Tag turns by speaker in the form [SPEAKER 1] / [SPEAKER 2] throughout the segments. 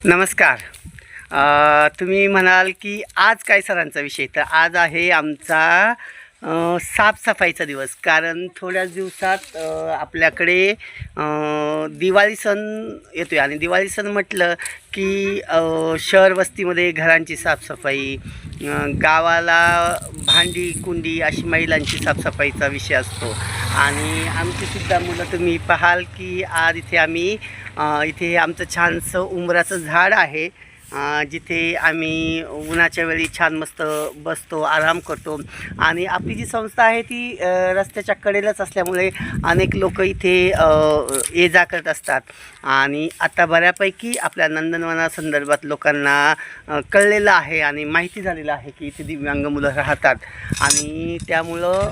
[SPEAKER 1] नमस्कार. तुम्ही म्हणाल की आज काय सरांचा विषय, तर आज आहे आमचा साफसफाईचा दिवस. कारण थोड्याच दिवसात आपल्याकडे दिवाळी सण येतो आहे आणि दिवाळी सण म्हटलं की शहर वस्तीमध्ये घरांची साफसफाई, गावाला भांडी कुंडी अशी महिलांची साफसफाईचा विषय असतो. आणि आमचीसुद्धा मुलं तुम्ही पाहाल की आज इथे आम्ही इथे आमचं छानसं उंबराचं झाड आहे, जिथे आम्ही उन्हाच्या वेळी छान मस्त बसतो, आराम करतो. आणि आपली जी संस्था आहे ती रस्त्याच्या कडेलाच असल्यामुळे अनेक लोक इथे ये जा करत असतात. आणि आता बऱ्यापैकी आपल्या नंदनवनासंदर्भात लोकांना कळलेलं आहे आणि माहिती झालेलं आहे की इथे दिव्यांग मुलं राहतात. आणि त्यामुळं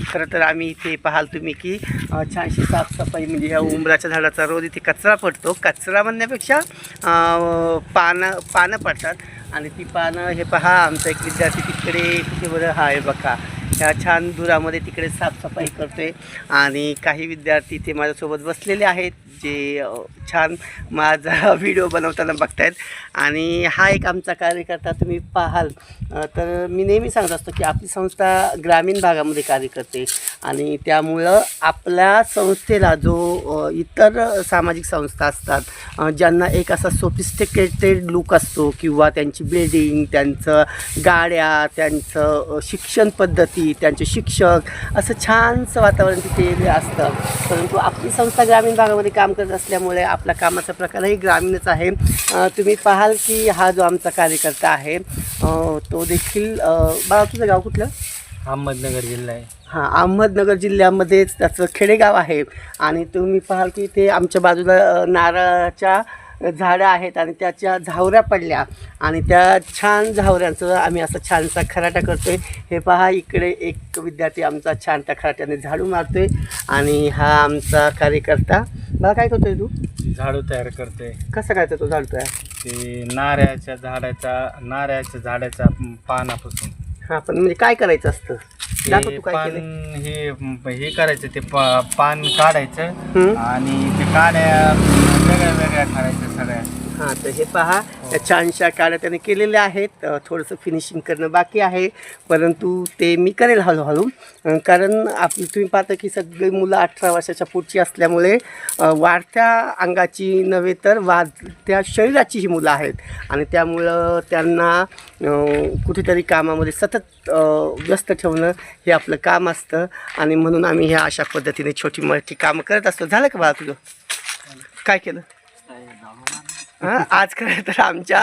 [SPEAKER 1] खरं तर आम्ही इथे पाहाल तुम्ही की छानशी साफसफाई, म्हणजे ह्या उंबराच्या झाडाचा रोज इथे कचरा पडतो. कचरा म्हणण्यापेक्षा पानं पडतात आणि ती पानं, हे पहा आमचा एक विद्यार्थी तिकडे कुठे बरं हा आहे बघा, ह्या छान धुरामध्ये तिकडे साफसफाई करतोय. आणि काही विद्यार्थी इथे माझ्यासोबत बसलेले आहेत जे छान माझा व्हिडिओ बनवताना बघतायत. आणि हा एक आमचा कार्यकर्ता तुम्ही पाहाल. तर मी नेहमी सांगत असतो की आपली संस्था ग्रामीण भागामध्ये कार्य करते आणि त्यामुळं आपल्या संस्थेला जो इतर सामाजिक संस्था असतात ज्यांना एक असा सोफिस्टिकेटेड लुक असतो किंवा त्यांची बिल्डिंग, त्यांचं गाड्या, त्यांचं शिक्षण पद्धती, त्यांचे शिक्षक, असं छानसं वातावरण तिथे असतं. परंतु आपली संस्था ग्रामीण भागामध्ये काम करत असल्यामुळे आपला कामाचा प्रकारही ग्रामीणच आहे. तुम्ही पाहाल की हा जो आमचा कार्यकर्ता आहे तो देखील, बाळा तुझं गाव कुठलं?
[SPEAKER 2] अहमदनगर जिल्हा आहे.
[SPEAKER 1] हां, अहमदनगर जिल्ह्यामध्येच त्याचं खेडेगाव आहे. आणि तुम्ही पाहाल की ते आमच्या बाजूला नारळाच्या झाडं आहेत आणि त्याच्या झावऱ्या पडल्या आणि त्या छान झावऱ्यांचं आम्ही असं छानसा खराटा करतो आहे. हे पहा, इकडे एक विद्यार्थी आमचा छान त्या खराट्याने झाडू मारतो आहे. आणि हा आमचा कार्यकर्ता, मला काय करतोय तू?
[SPEAKER 2] झाडू तयार करते.
[SPEAKER 1] कसं काय तो झाडू तयार?
[SPEAKER 2] ते नारळाच्या झाडाच्या पानापासून.
[SPEAKER 1] हां, पण म्हणजे काय करायचं असतं? दाखव
[SPEAKER 2] ते
[SPEAKER 1] तू काय
[SPEAKER 2] पान
[SPEAKER 1] केलं.
[SPEAKER 2] हे करायचं, ते पान काढायचं
[SPEAKER 1] हं?
[SPEAKER 2] आणि ते काड्या वेगळ्या वेगळ्या करायच्या सगळ्या.
[SPEAKER 1] हां, तर हे पहा, त्या छानशा काड्या त्याने केलेल्या आहेत. थोडंसं फिनिशिंग करणं बाकी आहे, परंतु ते मी करेल हळूहळू. कारण आपली तुम्ही पाहता की सगळी मुलं 18 वर्षाच्या पुढची असल्यामुळे वाढत्या अंगाची नव्हे तर वाढत्या शरीराची ही मुलं आहेत. आणि त्यामुळं त्यांना कुठेतरी कामामध्ये सतत व्यस्त ठेवणं हे आपलं काम असतं. आणि म्हणून आम्ही ह्या अशा पद्धतीने छोटी मोठी कामं करत असतो. झालं का बाळा तुझं? काय केलं? हां, आज खरं तर आमच्या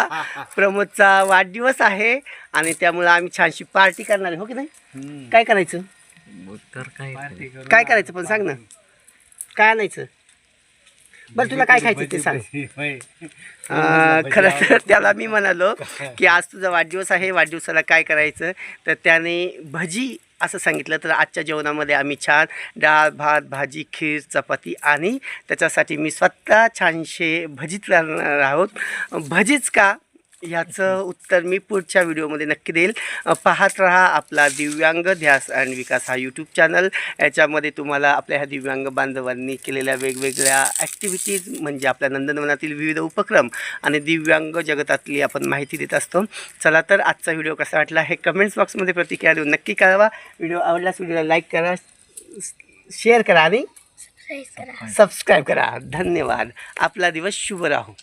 [SPEAKER 1] प्रमोदचा वाढदिवस आहे आणि त्यामुळं आम्ही छानशी पार्टी करणार आहे, हो की नाही? काय करायचं?
[SPEAKER 2] तर
[SPEAKER 1] काय करायचं पण सांग ना, काय आणायचं? बरं, तुला काय खायचं ते सांग. खरं तर त्याला मी म्हणालो की आज तुझा वाढदिवस आहे, वाढदिवसाला काय करायचं, तर त्याने भजी असं सांगितलं. तर आजच्या जेवणामध्ये आम्ही छान डाळ, भात, भाजी, खीर, चपाती आणि त्याच्यासाठी मी स्वतः छानशे भजीत राहणार आहोत. भजीच का, ह्याचं उत्तर मी पुढच्या व्हिडिओमध्ये नक्की देईल. पाहत राहा आपला दिव्यांग ध्यास आणि विकास हा यूट्यूब चॅनल. याच्यामध्ये तुम्हाला आपल्या ह्या दिव्यांग बांधवांनी केलेल्या वेगवेगळ्या ॲक्टिव्हिटीज, म्हणजे आपल्या नंदनवनातील विविध उपक्रम आणि दिव्यांग जगतातली आपण माहिती देत असतो. चला तर आजचा व्हिडिओ कसा वाटला हे कमेंट्स बॉक्समध्ये प्रतिक्रिया देऊन नक्की कळवा. व्हिडिओ आवडल्यास व्हिडिओला लाईक करा, शेअर करा आणि सबस्क्राईब करा. धन्यवाद. आपला दिवस शुभ राहो.